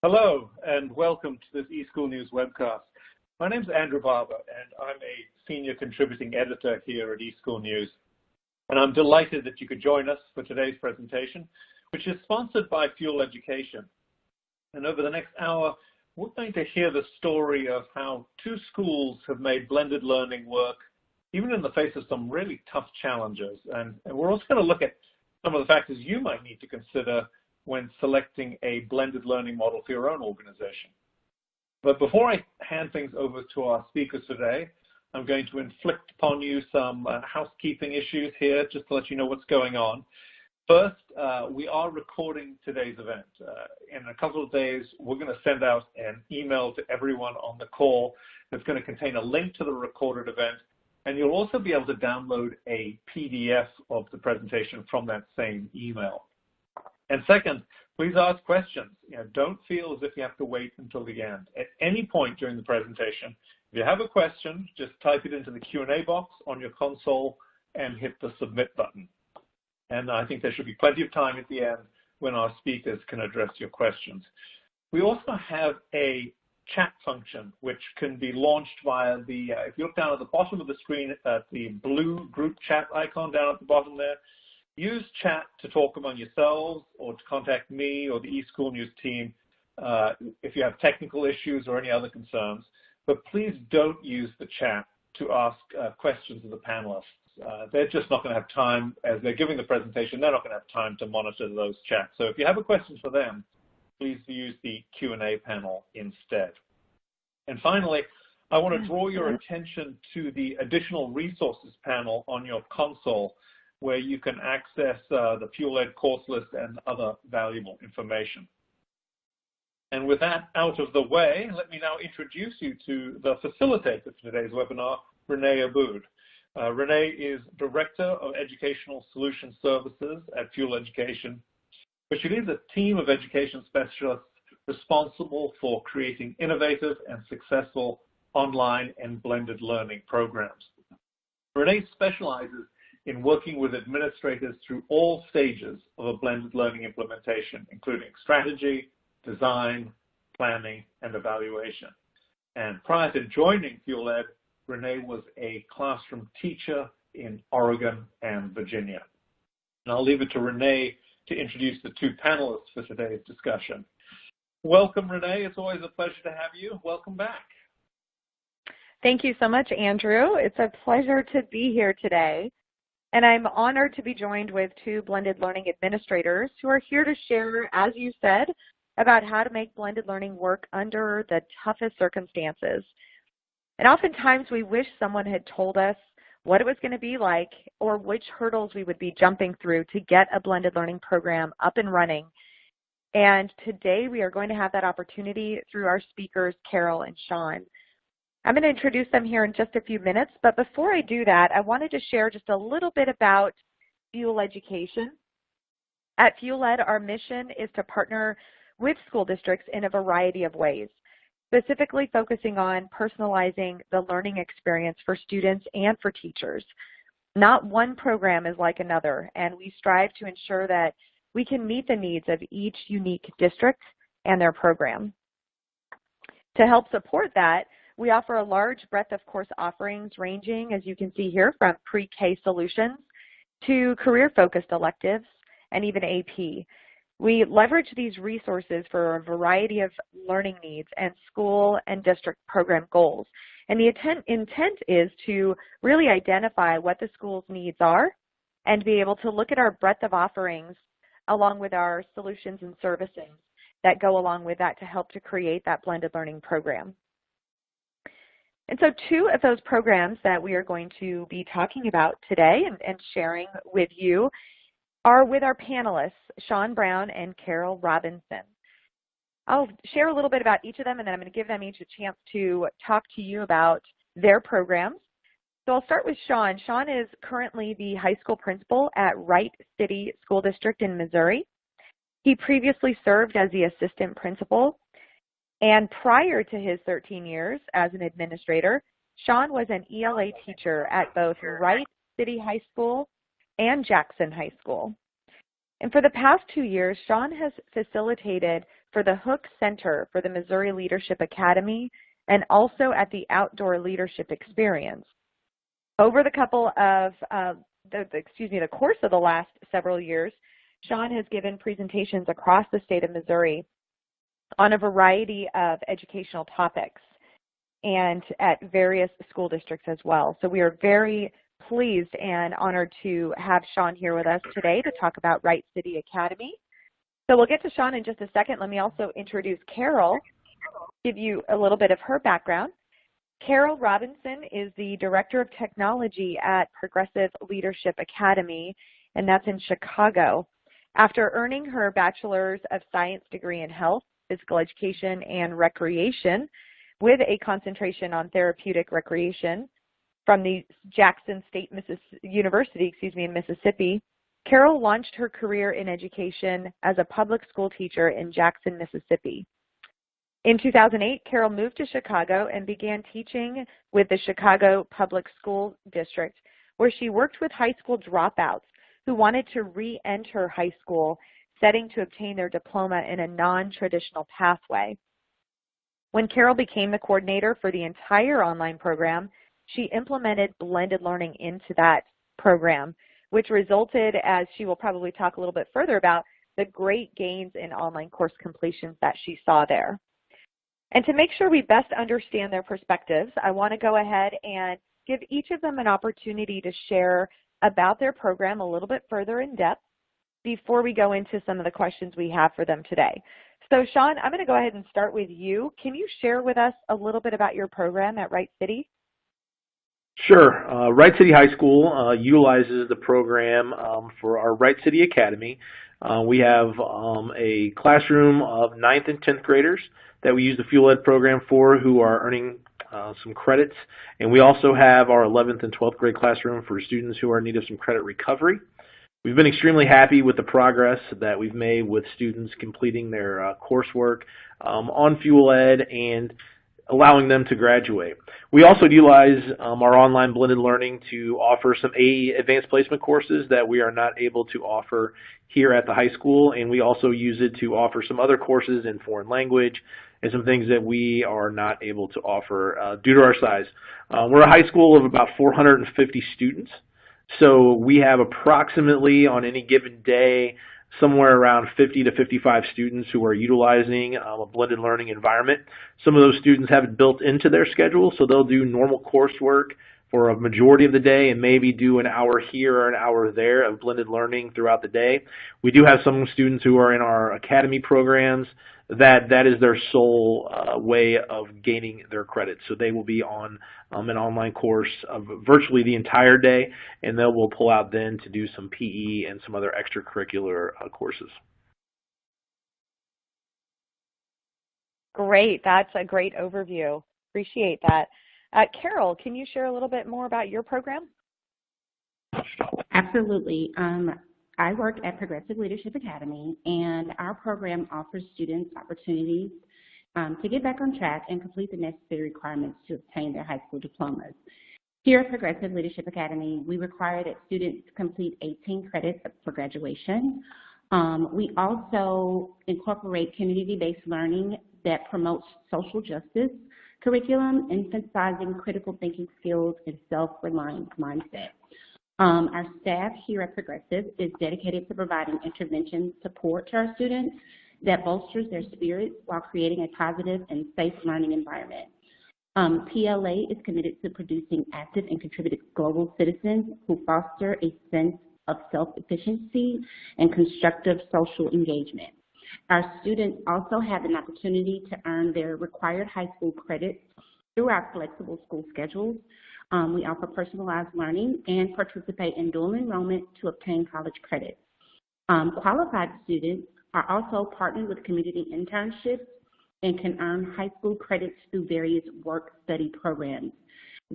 Hello, and welcome to this eSchool News webcast. My name is Andrew Barber, and I'm a senior contributing editor here at eSchool News. And I'm delighted that you could join us for today's presentation, which is sponsored by Fuel Education. And over the next hour, we're going to hear the story of how two schools have made blended learning work, even in the face of some really tough challenges. And we're also going to look at some of the factors you might need to consider when selecting a blended learning model for your own organization. But before I hand things over to our speakers today, I'm going to inflict upon you some housekeeping issues here, just to let you know what's going on. First, we are recording today's event. In a couple of days, we're going to send out an email to everyone on the call that's going to contain a link to the recorded event, and you'll also be able to download a PDF of the presentation from that same email. And second, please ask questions. Don't feel as if you have to wait until the end. At any point during the presentation, if you have a question, just type it into the Q&A box on your console and hit the submit button. And I think there should be plenty of time at the end when our speakers can address your questions. We also have a chat function, which can be launched via the, if you look down at the bottom of the screen at the blue group chat icon down at the bottom there, use chat to talk among yourselves or to contact me or the eSchool News team if you have technical issues or any other concerns. But please don't use the chat to ask questions of the panelists. They're just not going to have time, as they're giving the presentation, they're not going to have time to monitor those chats. So if you have a question for them, please use the Q&A panel instead. And finally, I want to draw your attention to the additional resources panel on your console, where you can access the Fuel Ed course list and other valuable information. And with that out of the way, let me now introduce you to the facilitator for today's webinar, Renae Abboud. Renae is Director of Educational Solution Services at Fuel Education, but she leads a team of education specialists responsible for creating innovative and successful online and blended learning programs. Renae specializes in working with administrators through all stages of a blended learning implementation, including strategy, design, planning, and evaluation. And prior to joining Fuel Ed, Renae was a classroom teacher in Oregon and Virginia. And I'll leave it to Renae to introduce the two panelists for today's discussion. Welcome, Renae. It's always a pleasure to have you. Welcome back. Thank you so much, Andrew. It's a pleasure to be here today. And I'm honored to be joined with two blended learning administrators who are here to share, as you said, about how to make blended learning work under the toughest circumstances. And oftentimes we wish someone had told us what it was going to be like or which hurdles we would be jumping through to get a blended learning program up and running. And today we are going to have that opportunity through our speakers, Carol and Shawn. I'm going to introduce them here in just a few minutes, but before I do that, I wanted to share just a little bit about Fuel Education. At Fuel Ed, our mission is to partner with school districts in a variety of ways, specifically focusing on personalizing the learning experience for students and for teachers. Not one program is like another, and we strive to ensure that we can meet the needs of each unique district and their program. To help support that, we offer a large breadth of course offerings ranging, as you can see here, from pre-K solutions to career-focused electives and even AP. We leverage these resources for a variety of learning needs and school and district program goals. And the intent is to really identify what the school's needs are and be able to look at our breadth of offerings along with our solutions and services that go along with that to help to create that blended learning program. And so two of those programs that we are going to be talking about today and sharing with you are with our panelists, Shawn Brown and Carol Robinson. I'll share a little bit about each of them, and then I'm going to give them each a chance to talk to you about their programs. So I'll start with Shawn. Shawn is currently the high school principal at Wright City School District in Missouri. He previously served as the assistant principal. And prior to his 13 years as an administrator, Shawn was an ELA teacher at both Wright City High School and Jackson High School. And for the past 2 years, Shawn has facilitated for the Hook Center for the Missouri Leadership Academy and also at the Outdoor Leadership Experience. Over the the course of the last several years, Shawn has given presentations across the state of Missouri on a variety of educational topics and at various school districts as well. So we are very pleased and honored to have Shawn here with us today to talk about Wright City Academy. So we'll get to Shawn in just a second. Let me also introduce Carol, give you a little bit of her background. Carol Robinson is the Director of Technology at Progressive Leadership Academy, and that's in Chicago. After earning her Bachelor's of Science degree in Health, Physical Education, and Recreation with a concentration on therapeutic recreation from the Jackson State University in Mississippi, Carol launched her career in education as a public school teacher in Jackson, Mississippi. In 2008, Carol moved to Chicago and began teaching with the Chicago Public School District, where she worked with high school dropouts who wanted to re-enter high school, setting to obtain their diploma in a non-traditional pathway. When Carol became the coordinator for the entire online program, she implemented blended learning into that program, which resulted, as she will probably talk a little bit further about, the great gains in online course completions that she saw there. And to make sure we best understand their perspectives, I want to go ahead and give each of them an opportunity to share about their program a little bit further in depth before we go into some of the questions we have for them today. So Shawn, I'm going to go ahead and start with you. Can you share with us a little bit about your program at Wright City? Sure. Wright City High School utilizes the program for our Wright City Academy. We have a classroom of 9th and 10th graders that we use the Fuel Ed program for, who are earning some credits. And we also have our 11th and 12th grade classroom for students who are in need of some credit recovery. We've been extremely happy with the progress that we've made with students completing their coursework on Fuel Ed and allowing them to graduate. We also utilize our online blended learning to offer some AE advanced placement courses that we are not able to offer here at the high school, and we also use it to offer some other courses in foreign language and some things that we are not able to offer due to our size. We're a high school of about 450 students, so we have approximately on any given day somewhere around 50 to 55 students who are utilizing a blended learning environment. Some of those students have it built into their schedule, so they'll do normal coursework for a majority of the day and maybe do an hour here or an hour there of blended learning throughout the day. We do have some students who are in our academy programs that is their sole way of gaining their credits. So they will be on an online course of virtually the entire day, and they will pull out then to do some PE and some other extracurricular courses. Great. That's a great overview. Appreciate that. Carol, can you share a little bit more about your program? Absolutely. I work at Progressive Leadership Academy, and our program offers students opportunities to get back on track and complete the necessary requirements to obtain their high school diplomas. Here at Progressive Leadership Academy, we require that students complete 18 credits for graduation. We also incorporate community-based learning that promotes social justice curriculum, emphasizing critical thinking skills and self-reliance mindset. Our staff here at Progressive is dedicated to providing intervention support to our students that bolsters their spirits while creating a positive and safe learning environment. PLA is committed to producing active and contributing global citizens who foster a sense of self-efficiency and constructive social engagement. Our students also have an opportunity to earn their required high school credits through our flexible school schedules. We offer personalized learning and participate in dual enrollment to obtain college credits. Qualified students are also partnered with community internships and can earn high school credits through various work-study programs.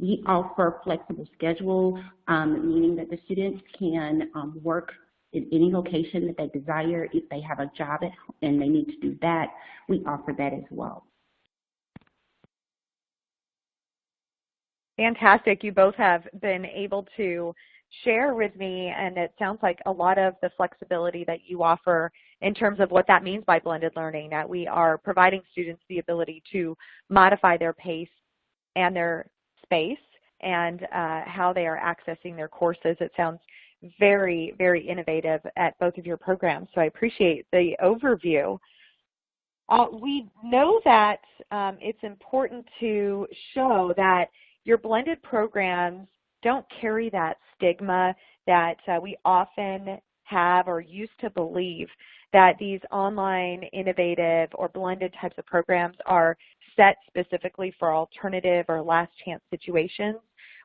We offer flexible schedule, meaning that the students can work in any location that they desire. If they have a job and they need to do that, we offer that as well. Fantastic. You both have been able to share with me, and it sounds like a lot of the flexibility that you offer in terms of what that means by blended learning, that we are providing students the ability to modify their pace and their space and how they are accessing their courses. It sounds very, very innovative at both of your programs, so I appreciate the overview. We know that it's important to show that your blended programs don't carry that stigma that we often have or used to believe, that these online, innovative, or blended types of programs are set specifically for alternative or last chance situations.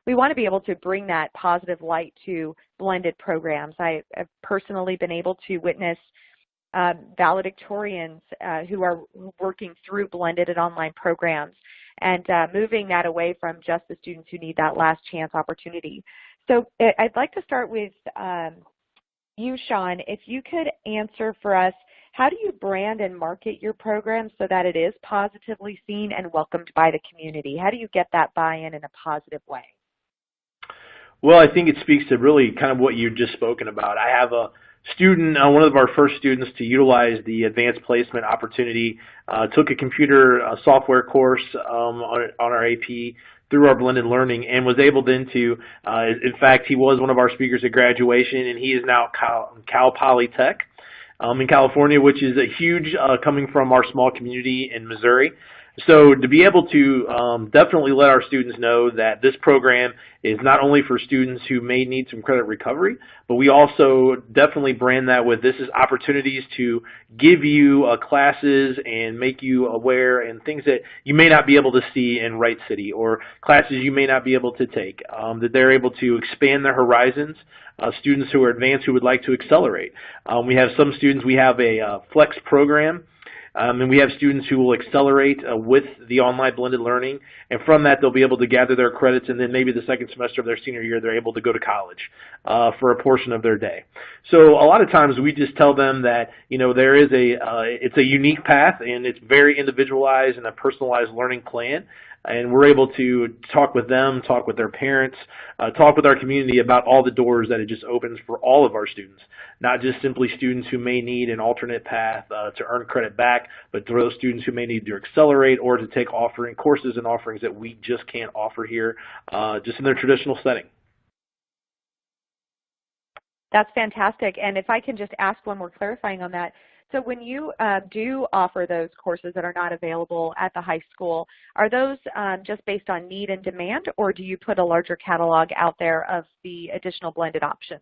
We want to be able to bring that positive light to blended programs. I have personally been able to witness valedictorians who are working through blended and online programs and moving that away from just the students who need that last chance opportunity. So I'd like to start with you, Shawn. If you could answer for us, how do you brand and market your program so that it is positively seen and welcomed by the community? How do you get that buy-in in a positive way? Well, I think it speaks to really kind of what you've just spoken about. I have a student, one of our first students to utilize the advanced placement opportunity, took a computer software course on our AP through our blended learning, and was able then to, in fact, he was one of our speakers at graduation, and he is now Cal Poly Tech in California, which is a huge coming from our small community in Missouri. So to be able to definitely let our students know that this program is not only for students who may need some credit recovery, but we also definitely brand that with this is opportunities to give you classes and make you aware and things that you may not be able to see in Wright City, or classes you may not be able to take, that they're able to expand their horizons. Students who are advanced who would like to accelerate. We have some students, we have a flex program. And we have students who will accelerate with the online blended learning, and from that they'll be able to gather their credits, and then maybe the second semester of their senior year they're able to go to college for a portion of their day. So a lot of times we just tell them that, you know, there is it's a unique path, and it's very individualized and a personalized learning plan. And we're able to talk with them, talk with their parents, talk with our community about all the doors that it just opens for all of our students, not just simply students who may need an alternate path to earn credit back, but for those students who may need to accelerate or to take courses and offerings that we just can't offer here just in their traditional setting. That's fantastic. And if I can just ask one more clarifying on that. So when you do offer those courses that are not available at the high school, are those just based on need and demand, or do you put a larger catalog out there of the additional blended options?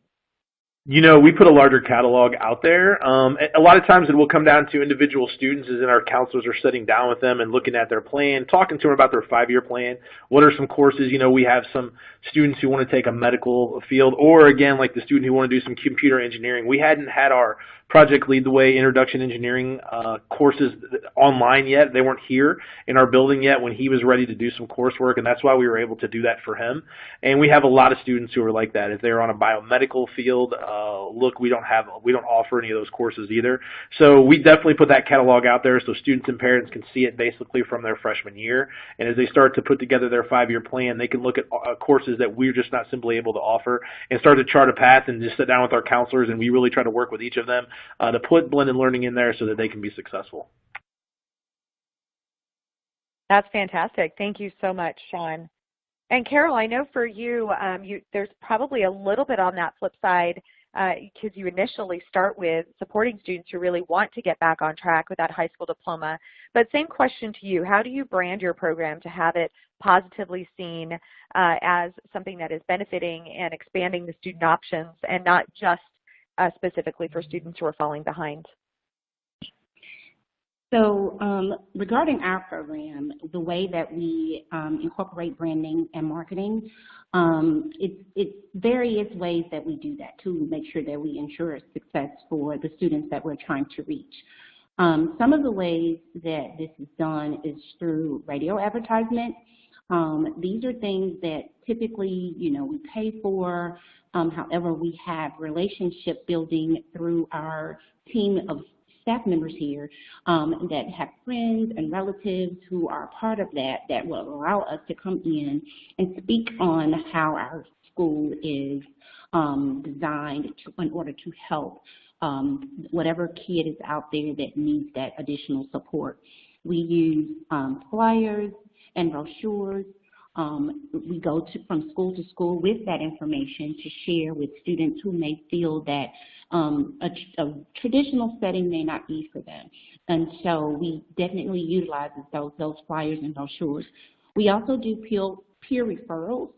You know, we put a larger catalog out there. A lot of times it will come down to individual students, as in our counselors are sitting down with them and looking at their plan, talking to them about their 5-year plan. What are some courses? You know, we have some students who want to take a medical field, or again, like the student who want to do some computer engineering. We hadn't had our Project Lead the Way Introduction Engineering courses online yet. They weren't here in our building yet when he was ready to do some coursework, and that's why we were able to do that for him. And we have a lot of students who are like that. If they're on a biomedical field, look, we don't offer any of those courses either. So we definitely put that catalog out there so students and parents can see it basically from their freshman year. And as they start to put together their 5-year plan, they can look at courses that we're just not simply able to offer and start to chart a path and just sit down with our counselors, and we really try to work with each of them to put blended learning in there so that they can be successful. That's fantastic. Thank you so much, Shawn. And Carol, I know for you, there's probably a little bit on that flip side because you initially start with supporting students who really want to get back on track with that high school diploma. But same question to you. How do you brand your program to have it positively seen as something that is benefiting and expanding the student options and not just specifically for students who are falling behind? So regarding our program, the way that we incorporate branding and marketing, it's various ways that we do that to make sure that we ensure success for the students that we're trying to reach. Some of the ways that this is done is through radio advertisement. These are things that typically, you know, we pay for. However, we have relationship building through our team of staff members here that have friends and relatives who are part of that will allow us to come in and speak on how our school is designed in order to help whatever kid is out there that needs that additional support. We use flyers and brochures. We go from school to school with that information to share with students who may feel that a traditional setting may not be for them. And so we definitely utilize those flyers and brochures. We also do peer referrals.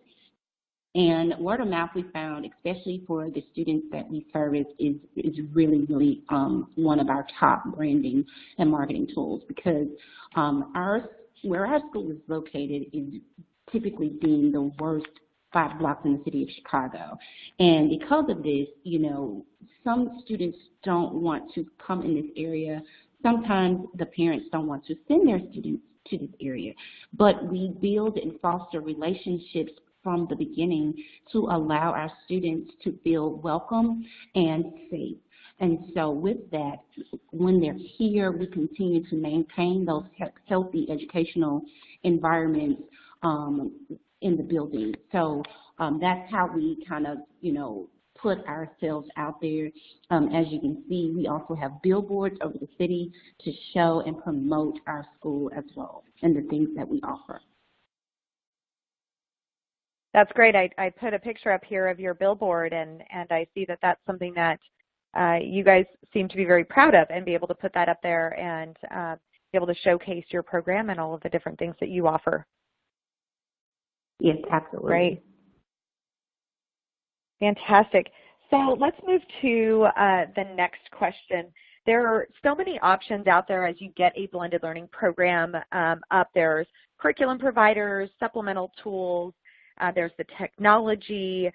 And word of mouth we found, especially for the students that we service, is really, really one of our top branding and marketing tools, because where our school is located is typically deemed the worst 5 blocks in the city of Chicago. And because of this, you know, some students don't want to come in this area. Sometimes the parents don't want to send their students to this area. But we build and foster relationships from the beginning to allow our students to feel welcome and safe. And so with that, when they're here, we continue to maintain those healthy educational environments in the building. So that's how we kind of, you know, put ourselves out there. As you can see, we also have billboards over the city to show and promote our school as well and the things that we offer. That's great. I put a picture up here of your billboard, and I see that that's something that you guys seem to be very proud of, and be able to put that up there and be able to showcase your program and all of the different things that you offer. Yes, absolutely. Great. Fantastic. So let's move to the next question. There are so many options out there as you get a blended learning program up. There's curriculum providers, supplemental tools, there's the technology,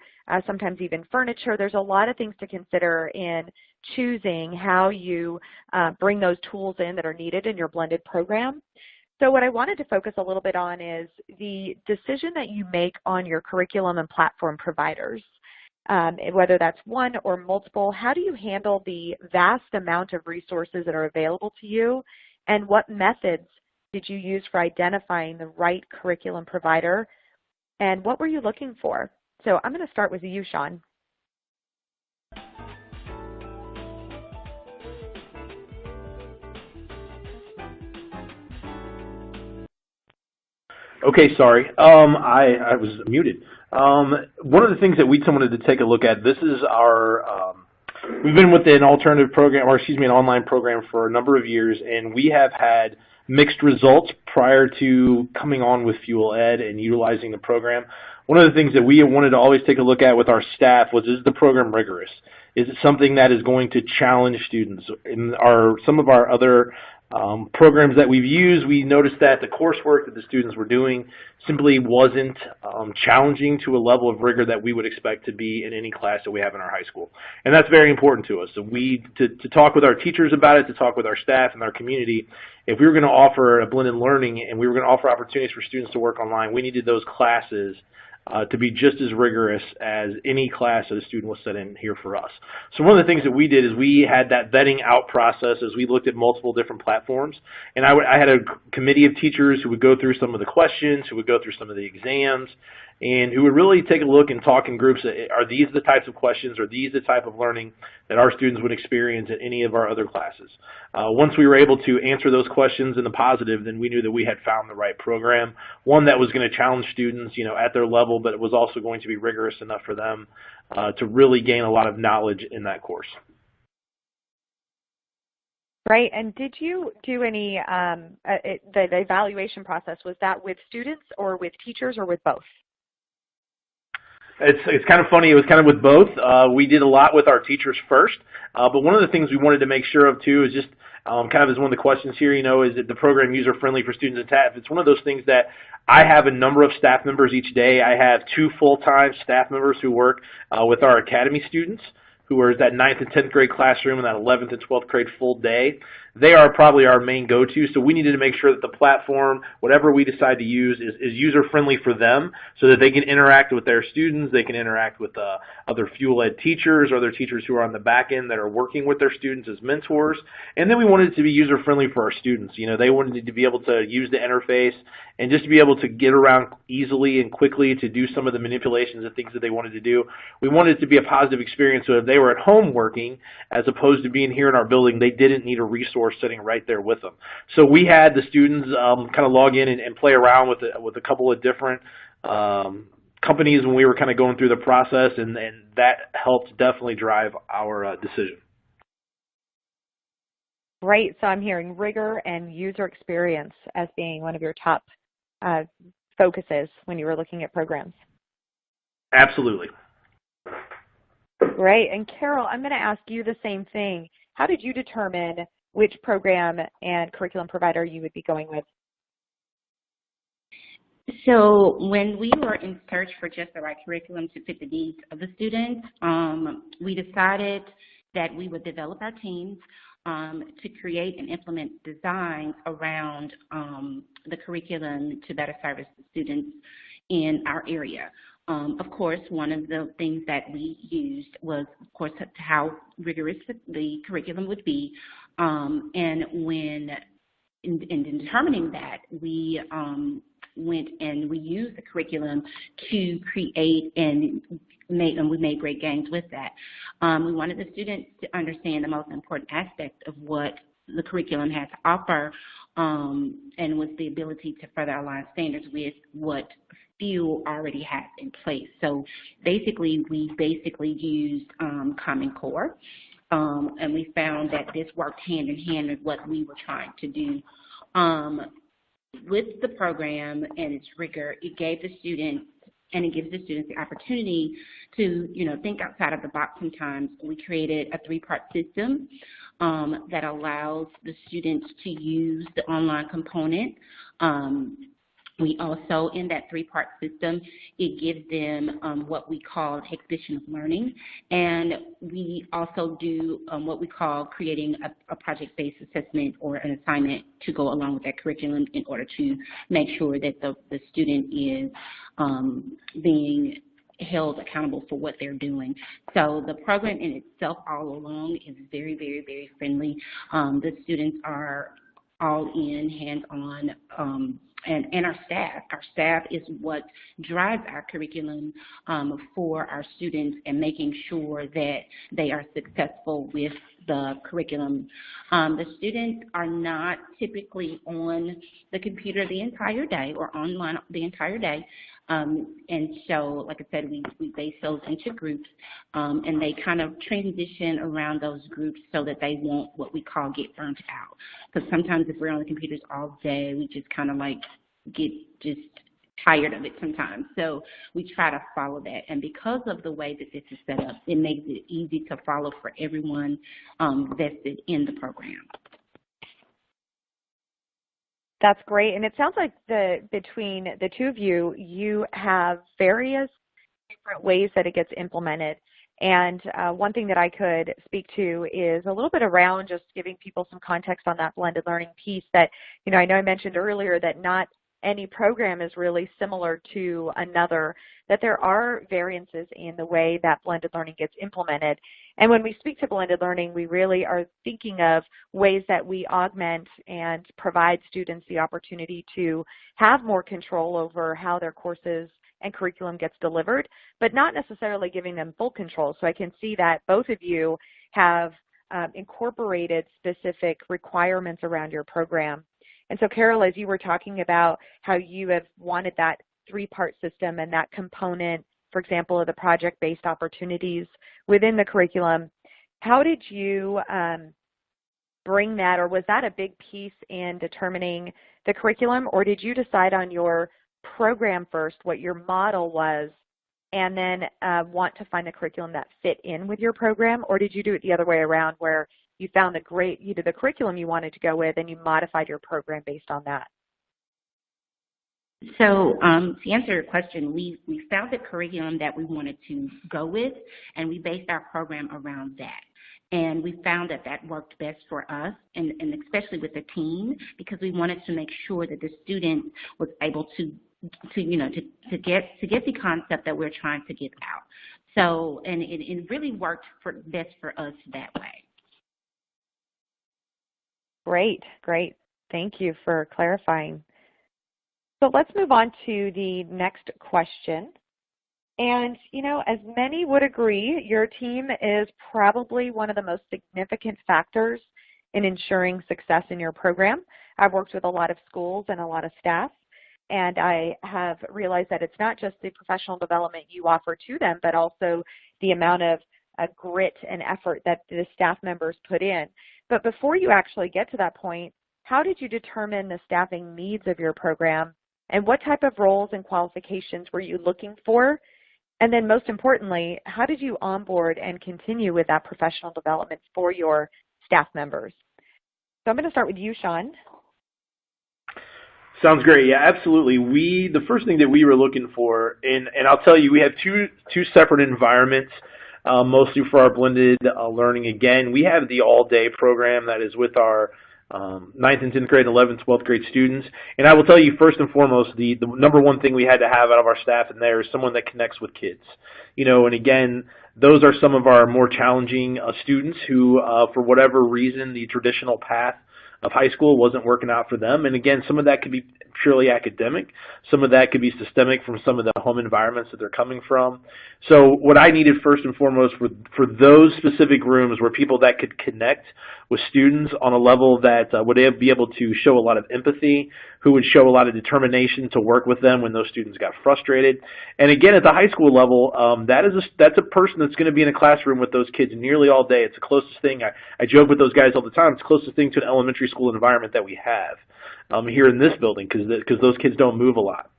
sometimes even furniture. There's a lot of things to consider in choosing how you bring those tools in that are needed in your blended program. So what I wanted to focus a little bit on is the decision that you make on your curriculum and platform providers. Whether that's one or multiple, how do you handle the vast amount of resources that are available to you, and what methods did you use for identifying the right curriculum provider, and what were you looking for? So I'm going to start with you, Shawn. Okay, sorry. I was muted. One of the things that we wanted to take a look at, this is our, we've been with an alternative program, or excuse me, an online program for a number of years, and we have had mixed results prior to coming on with Fuel Ed and utilizing the program. One of the things that we wanted to always take a look at with our staff was, is the program rigorous? Is it something that is going to challenge students? In some of our other programs that we've used, we noticed that the coursework that the students were doing simply wasn't challenging to a level of rigor that we would expect to be in any class that we have in our high school. And that's very important to us. So to talk with our teachers about it, to talk with our staff and our community, if we were going to offer a blended learning and we were going to offer opportunities for students to work online, we needed those classes to be just as rigorous as any class that a student was set in here for us. So one of the things that we did is we had that vetting out process as we looked at multiple different platforms. And I had a committee of teachers who would go through some of the questions, who would go through some of the exams, and who would really take a look and talk in groups. Are these the types of questions, are these the type of learning that our students would experience in any of our other classes? Once we were able to answer those questions in the positive, then we knew that we had found the right program, one that was going to challenge students, you know, at their level, but it was also going to be rigorous enough for them to really gain a lot of knowledge in that course. Right, and did you do any, the evaluation process, was that with students or with teachers or with both? It's kind of funny. It was kind of with both. We did a lot with our teachers first, but one of the things we wanted to make sure of too is just kind of as one of the questions here, you know, is it the program user-friendly for students and staff? It's one of those things that I have a number of staff members each day. I have 2 full-time staff members who work with our academy students. who are that 9th and 10th grade classroom and that 11th and 12th grade full day, they are probably our main go-to. So we needed to make sure that the platform, whatever we decide to use, is user-friendly for them so that they can interact with their students, they can interact with other FUEL-Ed teachers or other teachers who are on the back end that are working with their students as mentors. And then we wanted it to be user-friendly for our students. You know, they wanted to be able to use the interface and just to be able to get around easily and quickly to do some of the manipulations and things that they wanted to do. We wanted it to be a positive experience so if they were at home working as opposed to being here in our building, they didn't need a resource sitting right there with them. So we had the students kind of log in and play around with a couple of different companies when we were kind of going through the process, and that helped definitely drive our decision. Right, so I'm hearing rigor and user experience as being one of your top focuses when you were looking at programs. Absolutely. Great, and Carol, I'm going to ask you the same thing. How did you determine which program and curriculum provider you would be going with? So when we were in search for just the right curriculum to fit the needs of the students, we decided that we would develop our teams to create and implement designs around the curriculum to better service the students in our area. Of course, one of the things that we used was, of course, how rigorous the curriculum would be. And when in determining that, we went and we used the curriculum to create and we made great gains with that. We wanted the students to understand the most important aspect of what the curriculum had to offer, and with the ability to further align standards with what FUEL already has in place. So basically, we used Common Core, and we found that this worked hand in hand with what we were trying to do. With the program and its rigor, it gave the students, and it gives the students the opportunity to, think outside of the box sometimes. We created a 3-part system that allows the students to use the online component. We also, in that 3-part system, it gives them what we call exhibition of learning. And we also do what we call creating a project-based assessment or an assignment to go along with that curriculum in order to make sure that the student is being held accountable for what they're doing. So the program in itself all along is very, very, very friendly. The students are all in, hands-on, and our staff. Our staff is what drives our curriculum for our students and making sure that they are successful with the curriculum. The students are not typically on the computer the entire day or online the entire day. And so, like I said, we base those into groups, and they kind of transition around those groups so that they won't, what we call, get burnt out. Because sometimes if we're on the computers all day, we just kind of like get just tired of it sometimes. So we try to follow that. And because of the way that this is set up, it makes it easy to follow for everyone vested in the program. That's great. And it sounds like between the two of you, you have various different ways that it gets implemented. And one thing that I could speak to is a little bit around just giving people some context on that blended learning piece that, I know I mentioned earlier that not any program is really similar to another, that there are variances in the way that blended learning gets implemented. And when we speak to blended learning, we really are thinking of ways that we augment and provide students the opportunity to have more control over how their courses and curriculum gets delivered, but not necessarily giving them full control. So I can see that both of you have incorporated specific requirements around your program. And so, Carol, as you were talking about how you have wanted that 3-part system and that component, for example, of the project-based opportunities within the curriculum, how did you bring that, or was that a big piece in determining the curriculum, or did you decide on your program first, what your model was, and then want to find the curriculum that fit in with your program, or did you do it the other way around where you found you did the curriculum you wanted to go with and you modified your program based on that? So to answer your question, we found the curriculum that we wanted to go with, and we based our program around that. And we found that that worked best for us, and especially with the team, because we wanted to make sure that the student was able to get the concept that we're trying to get out. So, and it really worked best for us that way. Great, great. Thank you for clarifying. So let's move on to the next question. And, as many would agree, your team is probably one of the most significant factors in ensuring success in your program. I've worked with a lot of schools and a lot of staff, and I have realized that it's not just the professional development you offer to them, but also the amount of grit and effort that the staff members put in. But before you actually get to that point, how did you determine the staffing needs of your program, and what type of roles and qualifications were you looking for? And then most importantly, how did you onboard and continue with that professional development for your staff members? So I'm going to start with you, Shawn. Sounds great. Yeah, absolutely. The first thing that we were looking for, and I'll tell you, we have two separate environments, mostly for our blended learning. Again, we have the all-day program that is with our 9th and 10th grade, 11th, 12th grade students. And I will tell you, first and foremost, the number one thing we had to have out of our staff in there is someone that connects with kids. And again, those are some of our more challenging students who, for whatever reason, the traditional path of high school wasn't working out for them. And again, some of that could be purely academic. Some of that could be systemic from some of the home environments that they're coming from. So what I needed first and foremost for those specific rooms were people that could connect with students on a level that would be able to show a lot of empathy, who would show a lot of determination to work with them when those students got frustrated. And again, at the high school level, that's a person that's going to be in a classroom with those kids nearly all day. It's the closest thing. I joke with those guys all the time. It's the closest thing to an elementary school environment that we have here in this building, because those kids don't move a lot.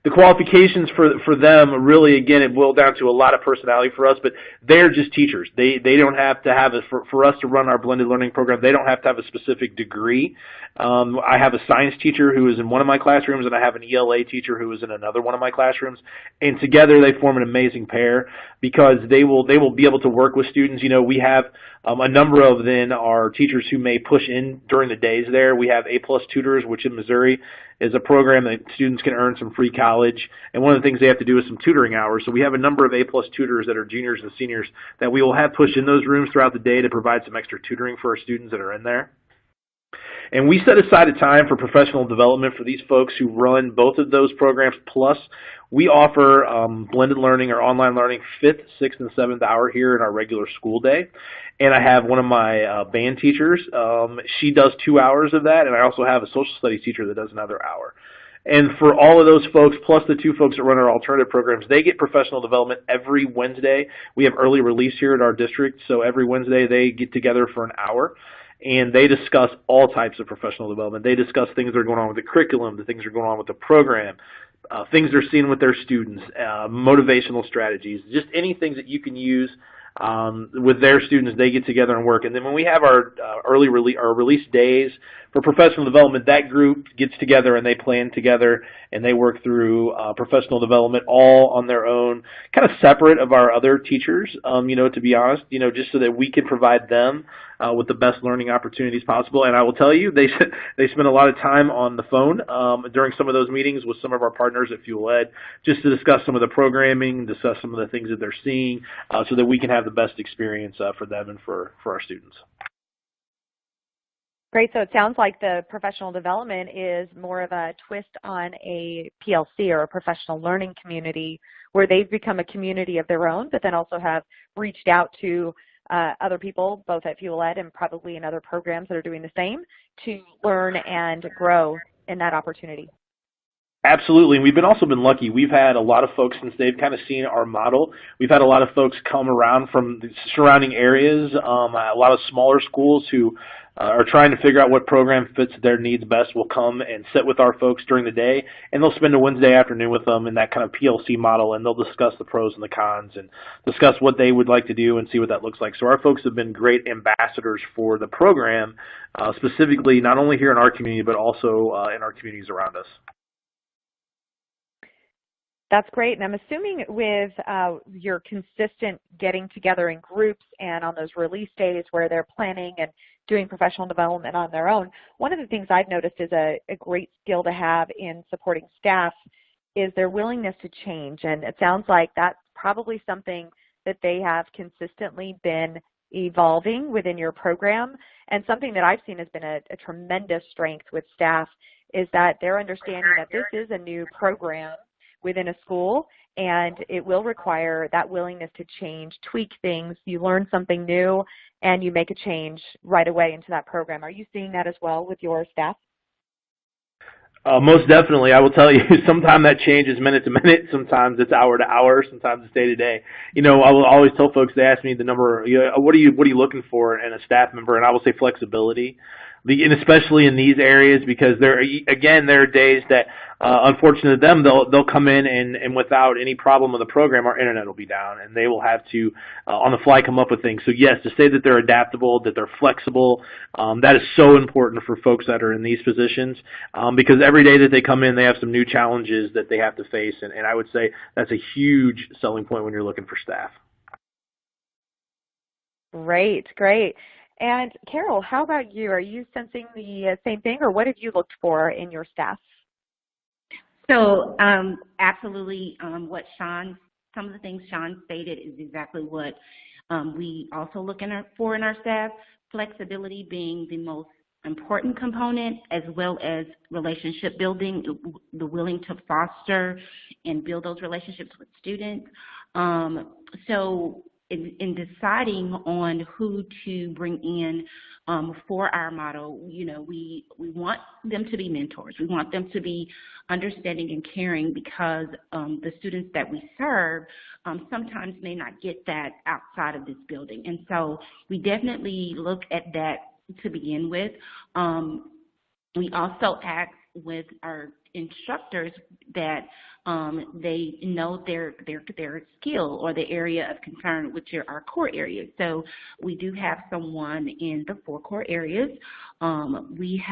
The qualifications for them, really, again, it boiled down to a lot of personality for us, but they're just teachers. They don't have to have for us to run our blended learning program, they don't have to have a specific degree. I have a science teacher who is in one of my classrooms, and I have an ELA teacher who is in another one of my classrooms, and together they form an amazing pair because they will be able to work with students. We have a number of then our teachers who may push in during the days there. We have A+ tutors, which in Missouri is a program that students can earn some free college, and one of the things they have to do is some tutoring hours. So we have a number of A+ tutors that are juniors and seniors that we will have pushed in those rooms throughout the day to provide some extra tutoring for our students that are in there. And we set aside a time for professional development for these folks who run both of those programs, plus we offer blended learning or online learning 5th, 6th, and 7th hour here in our regular school day. And I have one of my band teachers. She does 2 hours of that, and I also have a social studies teacher that does another hour. And for all of those folks, plus the 2 folks that run our alternative programs, they get professional development every Wednesday. We have early release here at our district, so every Wednesday they get together for an hour. And they discuss all types of professional development. They discuss things that are going on with the curriculum, the things that are going on with the program, things they're seeing with their students, motivational strategies, just anything that you can use with their students. They get together and work. And then when we have our release days for professional development, that group gets together and they plan together and they work through professional development all on their own, kind of separate of our other teachers, to be honest, just so that we can provide them with the best learning opportunities possible. And I will tell you, they spend a lot of time on the phone during some of those meetings with some of our partners at Fuel Ed, just to discuss some of the programming, discuss some of the things that they're seeing, so that we can have the best experience for them and for our students. Great. So it sounds like the professional development is more of a twist on a PLC or a professional learning community, where they've become a community of their own, but then also have reached out to other people, both at Fuel Ed and probably in other programs that are doing the same, to learn and grow in that opportunity. Absolutely. And we've also been lucky. We've had a lot of folks, since they've kind of seen our model, we've had a lot of folks come around from the surrounding areas, a lot of smaller schools who are trying to figure out what program fits their needs best will come and sit with our folks during the day, and they'll spend a Wednesday afternoon with them in that kind of PLC model, and they'll discuss the pros and the cons and discuss what they would like to do and see what that looks like. So our folks have been great ambassadors for the program, specifically not only here in our community, but also in our communities around us. That's great. And I'm assuming with your consistent getting together in groups and on those release days where they're planning and doing professional development on their own, one of the things I've noticed is a great skill to have in supporting staff is their willingness to change. And it sounds like that's probably something that they have consistently been evolving within your program. And something that I've seen has been a tremendous strength with staff is that they're understanding that this is a new program within a school, and it will require that willingness to change, tweak things. You learn something new, and you make a change right away into that program. Are you seeing that as well with your staff? Most definitely. I will tell you, sometimes that changes minute to minute. Sometimes it's hour to hour. Sometimes it's day to day. You know, I will always tell folks, they ask me the number, what are you looking for in a staff member? And I will say flexibility. And especially in these areas, because there are days that, unfortunately to them, they'll come in and without any problem with the program, our internet will be down, and they will have to, on the fly, come up with things. So yes, to say that they're adaptable, that they're flexible, that is so important for folks that are in these positions, because every day that they come in, they have some new challenges that they have to face, and I would say that's a huge selling point when you're looking for staff. Great. And Carol, how about you? Are you sensing the same thing, or what have you looked for in your staff? So absolutely, some of the things Shawn stated is exactly what we also look for in our staff, flexibility being the most important component, as well as relationship building, the willing to foster and build those relationships with students. So in deciding on who to bring in for our model, we want them to be mentors. We want them to be understanding and caring, because the students that we serve sometimes may not get that outside of this building. And so we definitely look at that to begin with. We also ask with our instructors that they know their skill or the area of concern, which are our core areas. So we do have someone in the 4 core areas. We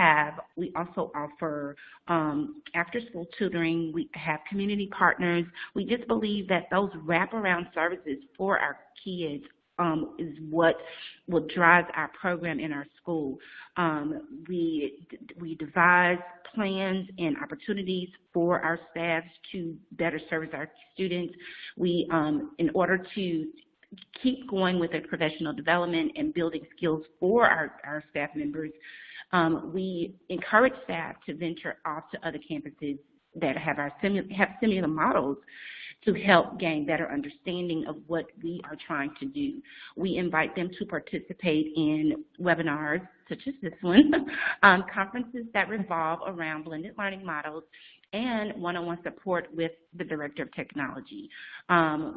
also offer after-school tutoring. We have community partners. We just believe that those wraparound services for our kids is what will drive our program in our school. We devise plans and opportunities for our staff to better service our students. We, in order to keep going with the professional development and building skills for our staff members, we encourage staff to venture off to other campuses that have similar models to help gain better understanding of what we are trying to do. We invite them to participate in webinars such as this one, conferences that revolve around blended learning models, and one-on-one support with the Director of Technology.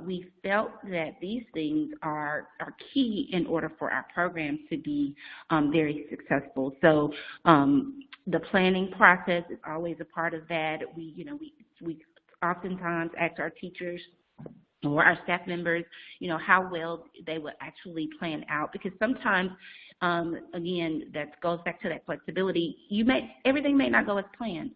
We felt that these things are key in order for our program to be very successful. So the planning process is always a part of that. We oftentimes ask our teachers or our staff members, how well they would actually plan out, because sometimes, again, that goes back to that flexibility. Everything may not go as planned.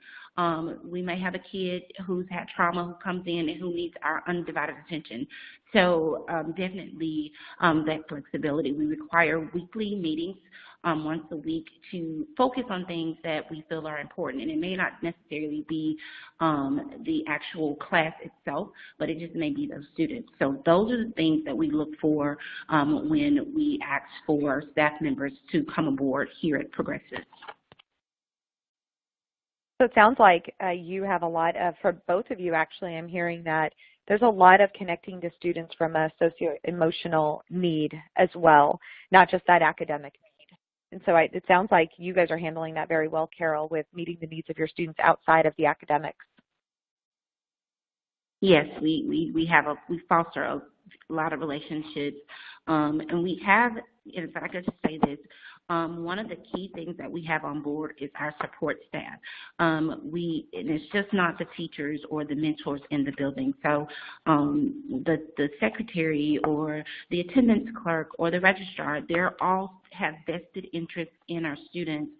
We may have a kid who's had trauma who comes in and who needs our undivided attention. So definitely that flexibility. We require weekly meetings once a week to focus on things that we feel are important. And it may not necessarily be the actual class itself, but it just may be those students. So those are the things that we look for when we ask for staff members to come aboard here at Progressive. So it sounds like you have a lot of, for both of you actually, I'm hearing that there's a lot of connecting to students from a socio-emotional need as well, not just that academic need. And so it sounds like you guys are handling that very well, Carol, with meeting the needs of your students outside of the academics. Yes, we foster a lot of relationships, and we have, if I could just say this, one of the key things that we have on board is our support staff. And it's just not the teachers or the mentors in the building. So the secretary or the attendance clerk or the registrar, they're all have vested interest in our students.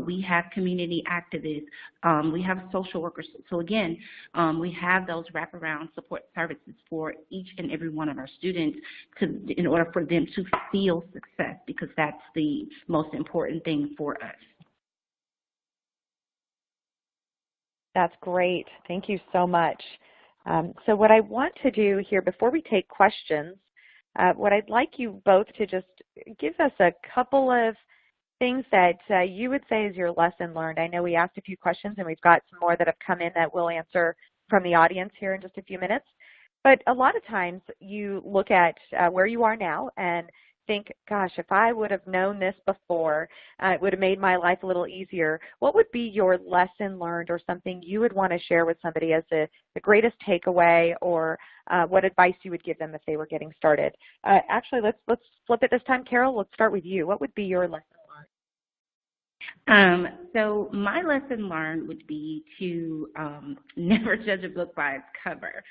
We have community activists. We have social workers. So again, we have those wraparound support services for each and every one of our students in order for them to feel success, because that's the most important thing for us. That's great. Thank you so much. So what I want to do here before we take questions, what I'd like you both to just give us a couple of things that you would say is your lesson learned. I know we asked a few questions and we've got some more that have come in that we'll answer from the audience here in just a few minutes. But a lot of times you look at where you are now and think, gosh, if I would have known this before, it would have made my life a little easier. What would be your lesson learned or something you would want to share with somebody as the greatest takeaway, or what advice you would give them if they were getting started? Actually, let's flip it this time. Carol, let's start with you. What would be your lesson learned? So my lesson learned would be to never judge a book by its cover.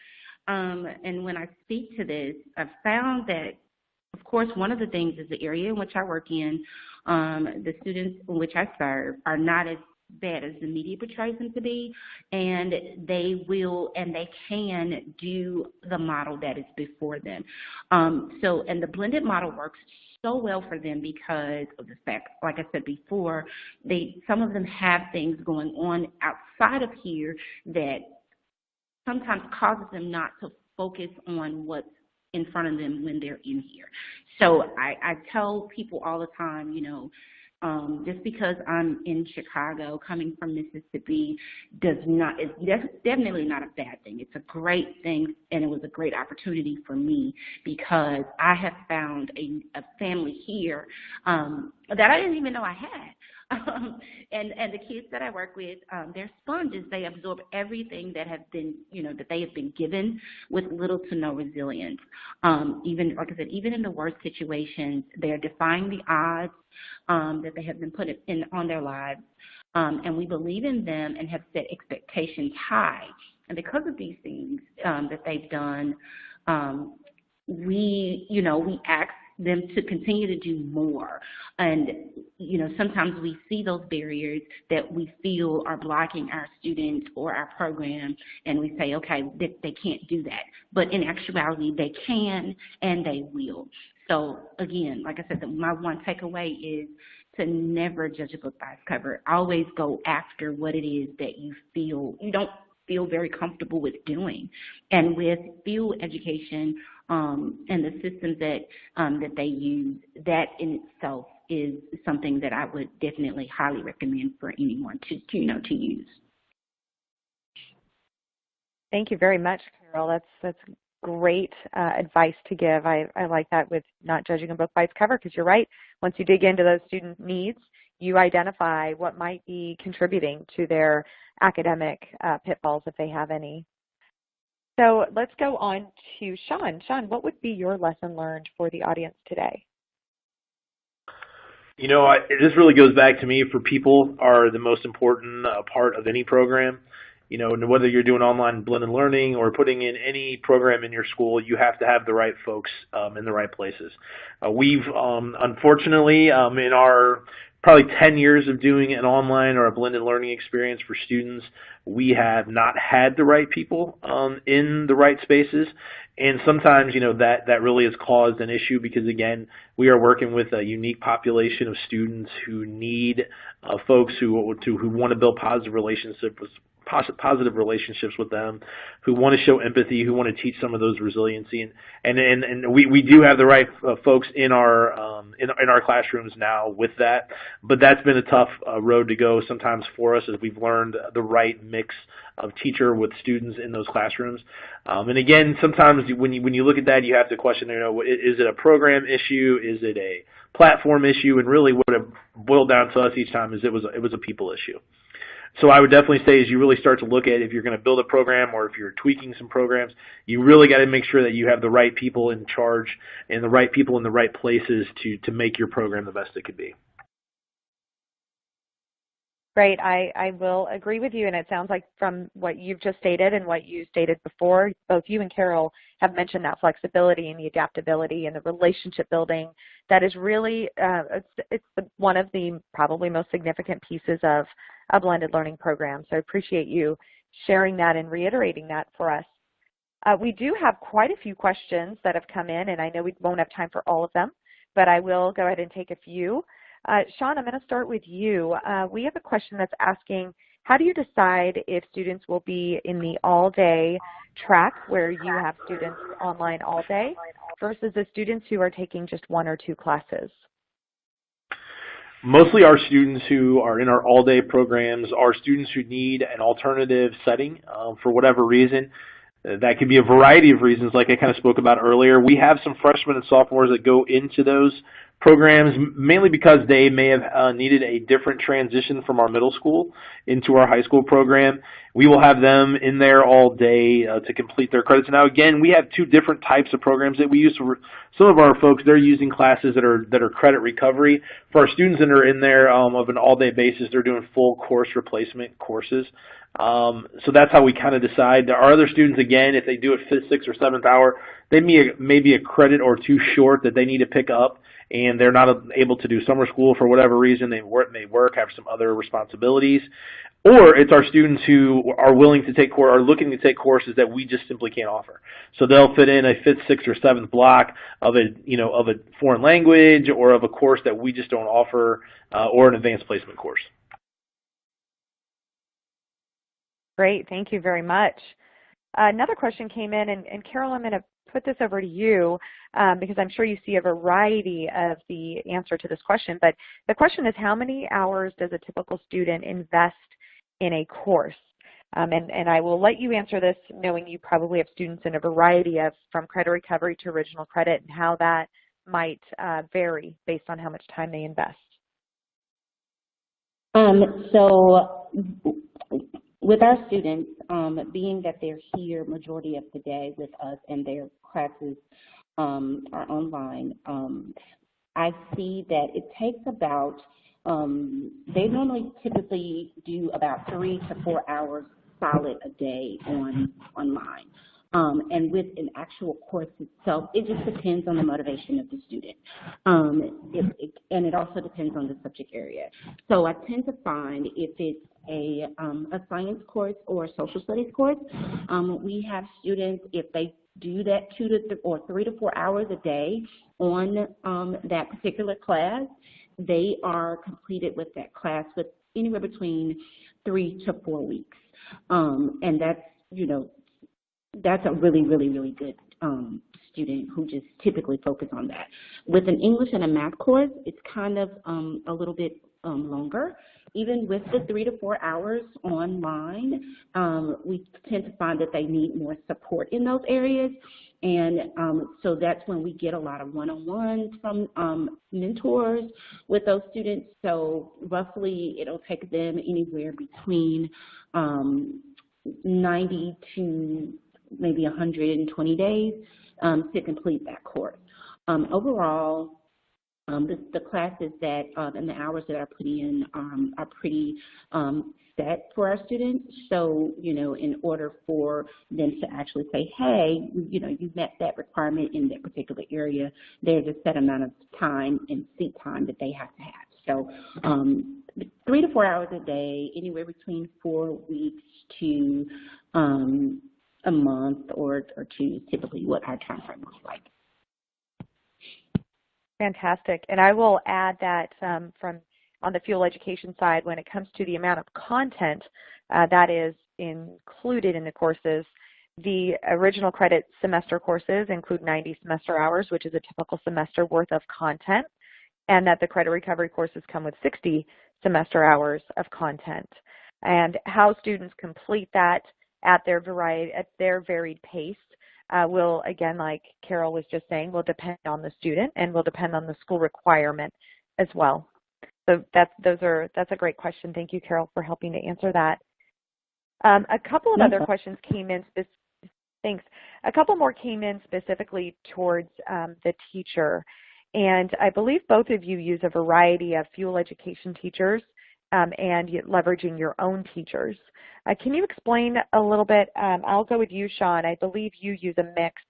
And when I speak to this, I've found that, of course, one of the things is the area in which I work in. The students in which I serve are not as bad as the media portrays them to be, and they will and they can do the model that is before them. And the blended model works so well for them because of the fact, like I said before, some of them have things going on outside of here that sometimes causes them not to focus on what's in front of them when they're in here. So I tell people all the time, just because I'm in Chicago, coming from Mississippi, it's definitely not a bad thing. It's a great thing, and it was a great opportunity for me because I have found a family here that I didn't even know I had. And the kids that I work with, they're sponges. They absorb everything that have been, that they have been given with little to no resilience. Even, like I said, even in the worst situations, they're defying the odds that they have been put on their lives. And we believe in them and have set expectations high. And because of these things that they've done, we ask them to continue to do more. And, sometimes we see those barriers that we feel are blocking our students or our program, and we say, okay, they can't do that. But in actuality, they can and they will. So, again, like I said, my one takeaway is to never judge a book by its cover. Always go after what it is that you don't feel very comfortable with doing. And with field education and the systems that they use, that in itself is something that I would definitely highly recommend for anyone to use. Thank you very much, Carol. That's great advice to give. I like that with not judging a book by its cover, because you're right. Once you dig into those student needs, you identify what might be contributing to their academic pitfalls if they have any. So let's go on to Shawn. Shawn, what would be your lesson learned for the audience today? This really goes back to me. For people are the most important part of any program. Whether you're doing online blended learning or putting in any program in your school, you have to have the right folks in the right places. We've, unfortunately, in our probably 10 years of doing an online or a blended learning experience for students, we have not had the right people in the right spaces. And sometimes, that really has caused an issue because, again, we are working with a unique population of students who need folks who want to build positive relationships with them, who want to show empathy, who want to teach some of those resiliency, and we do have the right folks in our classrooms now with that, but that's been a tough road to go sometimes for us as we've learned the right mix of teacher with students in those classrooms. And again, sometimes when you look at that, you have to question, is it a program issue? Is it a platform issue? And really what it boiled down to us each time is it was a people issue. So I would definitely say as you really start to look at if you're going to build a program or if you're tweaking some programs, you really got to make sure that you have the right people in charge and the right people in the right places to make your program the best it could be. Right, I will agree with you, and it sounds like from what you've just stated and what you stated before, both you and Carol have mentioned that flexibility and the adaptability and the relationship building that is really, one of the probably most significant pieces of a blended learning program. So I appreciate you sharing that and reiterating that for us. We do have quite a few questions that have come in, and I know we won't have time for all of them, but I will go ahead and take a few. Shawn, I'm going to start with you. We have a question that's asking, how do you decide if students will be in the all-day track where you have students online all day versus the students who are taking just 1 or 2 classes? Mostly our students who are in our all-day programs are students who need an alternative setting for whatever reason. That could be a variety of reasons, like I kind of spoke about earlier. We have some freshmen and sophomores that go into those programs mainly because they may have needed a different transition from our middle school into our high school program. We will have them in there all day to complete their credits. Now, again, we have 2 different types of programs that we use. For some of our folks, they're using classes that are credit recovery. For our students that are in there of an all-day basis, they're doing full course replacement courses. So that's how we kind of decide. Our other students, again, if they do a 5th, 6th, or 7th hour, they may be a credit or 2 short that they need to pick up, and they're not able to do summer school for whatever reason. They may work, have some other responsibilities. Or it's our students who are willing to take are looking to take courses that we just simply can't offer. So they'll fit in a 5th, 6th, or 7th block of a foreign language or of a course that we just don't offer, or an advanced placement course. Great, thank you very much. Another question came in, and Carol, I'm going to put this over to you because I'm sure you see a variety of the answer to this question, but the question is, how many hours does a typical student invest in a course? And I will let you answer this knowing you probably have students in a variety of, from credit recovery to original credit, and how that might vary based on how much time they invest. So with our students, being that they're here majority of the day with us and their classes are online, I see that it takes about, they normally typically do about 3 to 4 hours solid a day online. And with an actual course itself, it just depends on the motivation of the student. And it also depends on the subject area. So I tend to find if it's a science course or a social studies course, we have students, if they do that 3 to 4 hours a day on that particular class, they are completed with that class with anywhere between 3 to 4 weeks. And that's, that's a really, really, really good student who just typically focus on that. With an English and a math course, it's kind of a little bit longer. Even with the 3 to 4 hours online, we tend to find that they need more support in those areas. And so that's when we get a lot of one-on-ones from mentors with those students. So roughly it'll take them anywhere between 90 to maybe 120 days to complete that course. Overall, the classes that and the hours that are put in are pretty set for our students. So, in order for them to actually say, hey, you met that requirement in that particular area, there's a set amount of time and seat time that they have to have. So 3 to 4 hours a day, anywhere between 4 weeks to a month or 2 is typically what our time frame looks like. Fantastic. And I will add that from on the Fuel education side, when it comes to the amount of content that is included in the courses, the original credit semester courses include 90 semester hours, which is a typical semester worth of content, and that the credit recovery courses come with 60 semester hours of content. And how students complete that at their varied pace will, again, like Carol was just saying, will depend on the student and will depend on the school requirement as well. So that's a great question. Thank you, Carol, for helping to answer that. A couple of other questions came in. Thanks. A couple more came in specifically towards the teacher. And I believe both of you use a variety of Fuel education teachers and leveraging your own teachers. Can you explain a little bit, I'll go with you, Shawn. I believe you use a mix.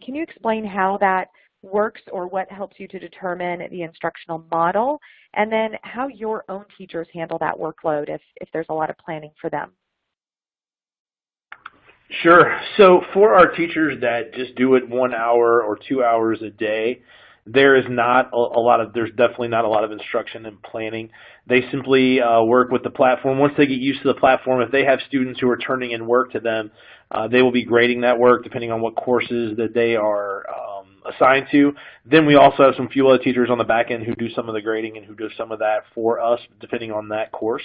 Can you explain how that works or what helps you to determine the instructional model, and then how your own teachers handle that workload if there's a lot of planning for them? Sure. So for our teachers that just do it 1 hour or 2 hours a day, there's definitely not a lot of instruction and planning. They simply work with the platform. Once they get used to the platform, if they have students who are turning in work to them, they will be grading that work depending on what courses that they are assigned to. Then we also have some few other teachers on the back end who do some of the grading and who do some of that for us depending on that course.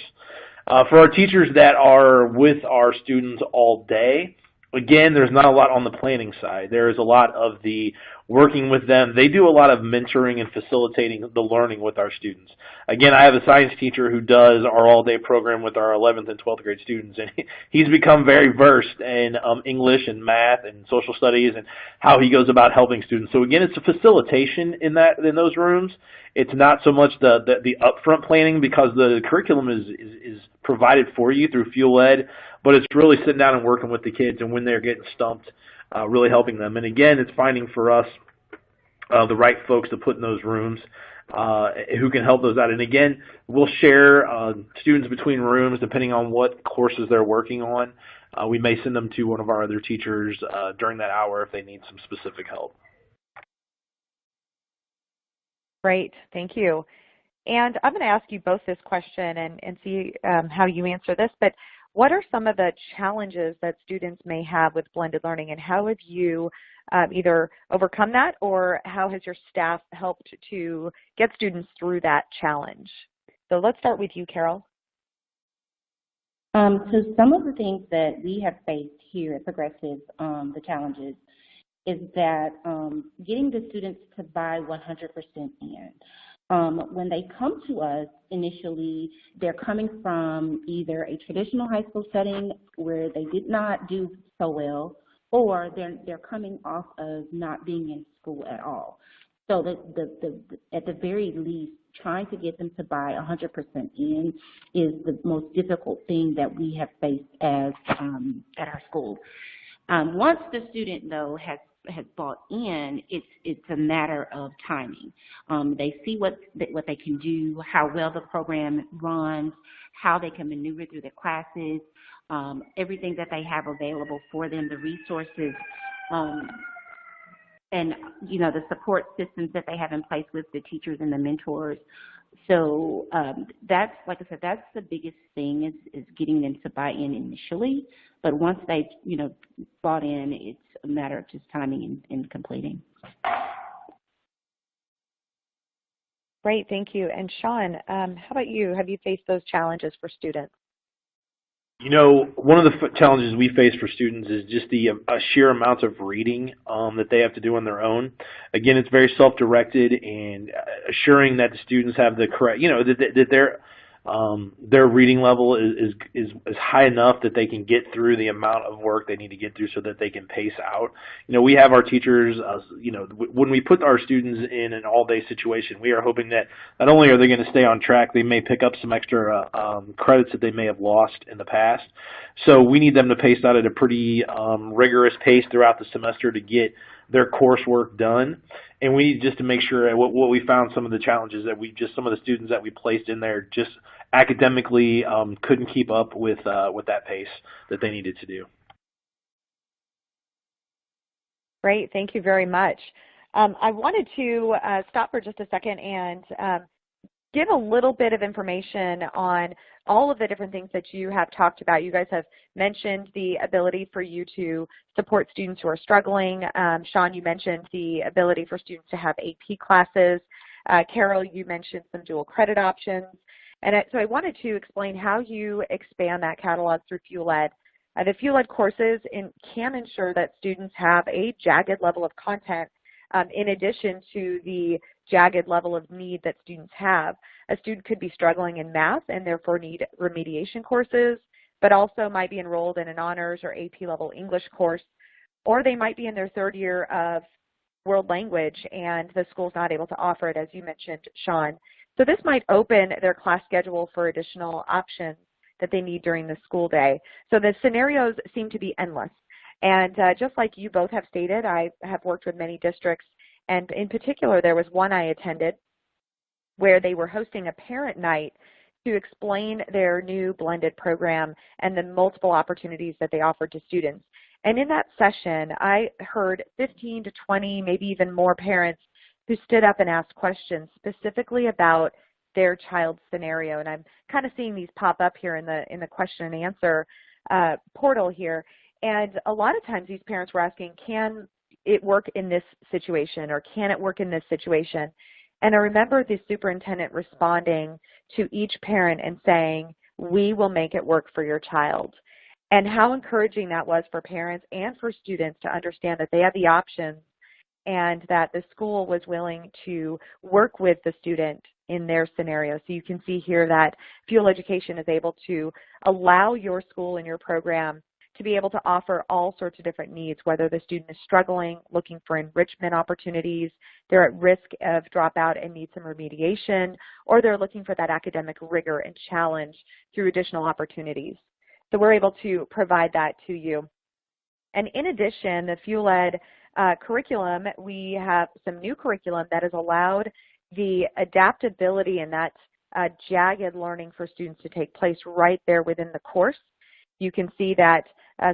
For our teachers that are with our students all day, again, there's not a lot on the planning side. There is a lot of the working with them. They do a lot of mentoring and facilitating the learning with our students. Again, I have a science teacher who does our all-day program with our 11th and 12th grade students, and he's become very versed in English and math and social studies and how he goes about helping students. So again, it's a facilitation in those rooms. It's not so much the upfront planning because the curriculum is provided for you through Fuel Ed, but it's really sitting down and working with the kids and when they're getting stumped, really helping them. And again, it's finding for us the right folks to put in those rooms who can help those out. And again, we'll share students between rooms depending on what courses they're working on. We may send them to one of our other teachers during that hour if they need some specific help. Great, thank you. And I'm going to ask you both this question and see how you answer this, but what are some of the challenges that students may have with blended learning, and how have you either overcome that, or how has your staff helped to get students through that challenge? So let's start with you, Carol. So some of the things that we have faced here at Progressive, the challenges, is that getting the students to buy 100% in. When they come to us initially, they're coming from either a traditional high school setting where they did not do so well, or they're coming off of not being in school at all. So at the very least, trying to get them to buy 100% in is the most difficult thing that we have faced as at our school. Once the student, though, has bought in, it's a matter of timing. They see what they can do, how well the program runs, how they can maneuver through the classes, everything that they have available for them, the resources, and the support systems that they have in place with the teachers and the mentors. So that's, like I said, that's the biggest thing is getting them to buy in initially. But once they, bought in, it's a matter of just timing and completing. Great, thank you. And Shawn, how about you? Have you faced those challenges for students? One of the challenges we face for students is just the sheer amount of reading that they have to do on their own. Again, it's very self-directed, and assuring that the students have the correct, that their reading level is high enough that they can get through the amount of work they need to get through so that they can pace out. We have our teachers, when we put our students in an all-day situation, we are hoping that not only are they going to stay on track, they may pick up some extra credits that they may have lost in the past. So we need them to pace out at a pretty rigorous pace throughout the semester to get their coursework done. And we need just to make sure what we found, some of the challenges that some of the students that we placed in there just academically couldn't keep up with that pace that they needed to do. Great, thank you very much. I wanted to stop for just a second and give a little bit of information on all of the different things that you have talked about. You guys have mentioned the ability for you to support students who are struggling. Shawn, you mentioned the ability for students to have AP classes. Carol, you mentioned some dual credit options. And so I wanted to explain how you expand that catalog through Fuel Ed. The Fuel Ed courses can ensure that students have a jagged level of content in addition to the jagged level of need that students have. A student could be struggling in math and therefore need remediation courses, but also might be enrolled in an honors or AP level English course, or they might be in their third year of world language and the school's not able to offer it, as you mentioned, Shawn. So this might open their class schedule for additional options that they need during the school day. So the scenarios seem to be endless. And just like you both have stated, I have worked with many districts, and in particular there was one I attended where they were hosting a parent night to explain their new blended program and the multiple opportunities that they offered to students. And in that session, I heard 15 to 20, maybe even more parents who stood up and asked questions specifically about their child's scenario. And I'm kind of seeing these pop up here in the question and answer portal here. And a lot of times these parents were asking, can it work in this situation, or can it work in this situation? And I remember the superintendent responding to each parent and saying, we will make it work for your child. And how encouraging that was for parents and for students to understand that they have the options and that the school was willing to work with the student in their scenario. So you can see here that Fuel Education is able to allow your school and your program to be able to offer all sorts of different needs, whether the student is struggling, looking for enrichment opportunities, they're at risk of dropout and need some remediation, or they're looking for that academic rigor and challenge through additional opportunities. So we're able to provide that to you. And in addition, the Fuel Ed curriculum, we have some new curriculum that has allowed the adaptability and that jagged learning for students to take place right there within the course. You can see that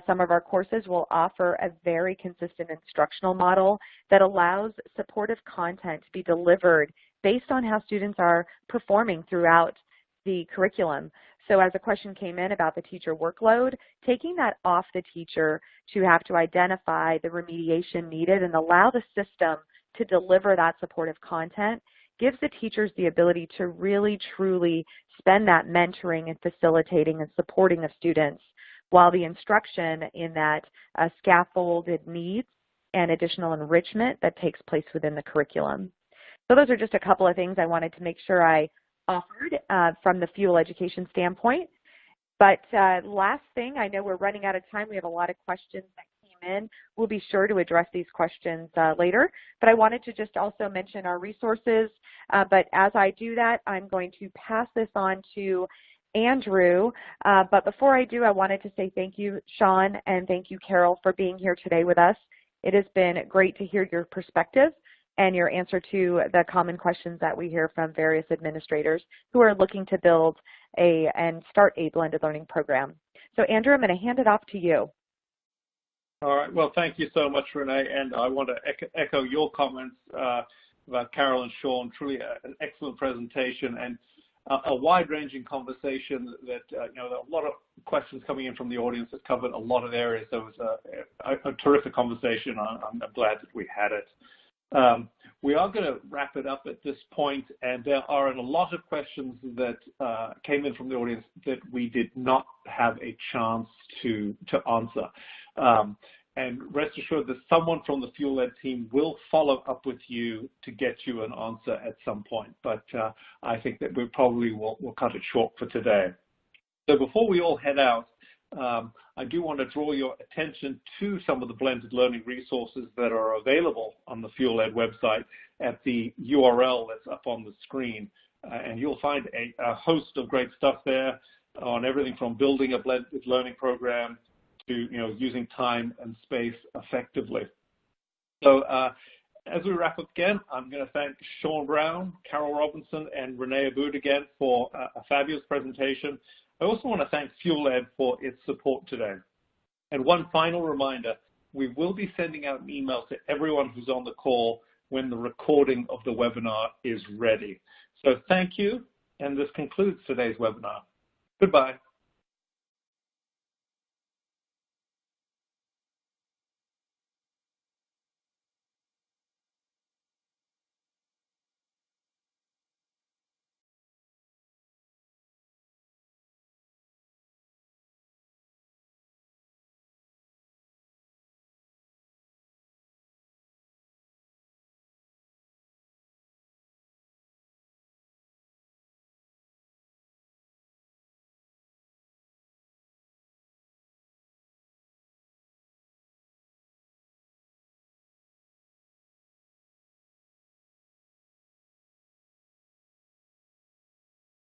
some of our courses will offer a very consistent instructional model that allows supportive content to be delivered based on how students are performing throughout the curriculum. So as a question came in about the teacher workload, taking that off the teacher to have to identify the remediation needed and allow the system to deliver that supportive content gives the teachers the ability to really, truly spend that mentoring and facilitating and supporting of students, while the instruction in that scaffolded needs and additional enrichment that takes place within the curriculum. So those are just a couple of things I wanted to make sure I offered from the Fuel Education standpoint. But last thing, I know we're running out of time. We have a lot of questions that came in. We'll be sure to address these questions later. But I wanted to just also mention our resources. But as I do that, I'm going to pass this on to Andrew, but before I do, I wanted to say thank you, Shawn, and thank you, Carol, for being here today with us. It has been great to hear your perspective and your answer to the common questions that we hear from various administrators who are looking to build and start a blended learning program. So, Andrew, I'm going to hand it off to you. All right. Well, thank you so much, Renae, and I want to echo your comments about Carol and Shawn. Truly an excellent presentation and a wide-ranging conversation that, there are a lot of questions coming in from the audience that covered a lot of areas. So it was a terrific conversation. I'm glad that we had it. We are going to wrap it up at this point, and there are a lot of questions that came in from the audience that we did not have a chance to answer. And rest assured that someone from the Fuel Ed team will follow up with you to get you an answer at some point. But I think that we probably will cut it short for today. So before we all head out, I do want to draw your attention to some of the blended learning resources that are available on the Fuel Ed website at the URL that's up on the screen. And you'll find a host of great stuff there on everything from building a blended learning program to using time and space effectively. So as we wrap up again, I'm going to thank Shawn Brown, Carol Robinson, and Renae Abboud again for a fabulous presentation. I also want to thank Fuel Ed for its support today. And one final reminder, we will be sending out an email to everyone who's on the call when the recording of the webinar is ready. So thank you, and this concludes today's webinar. Goodbye.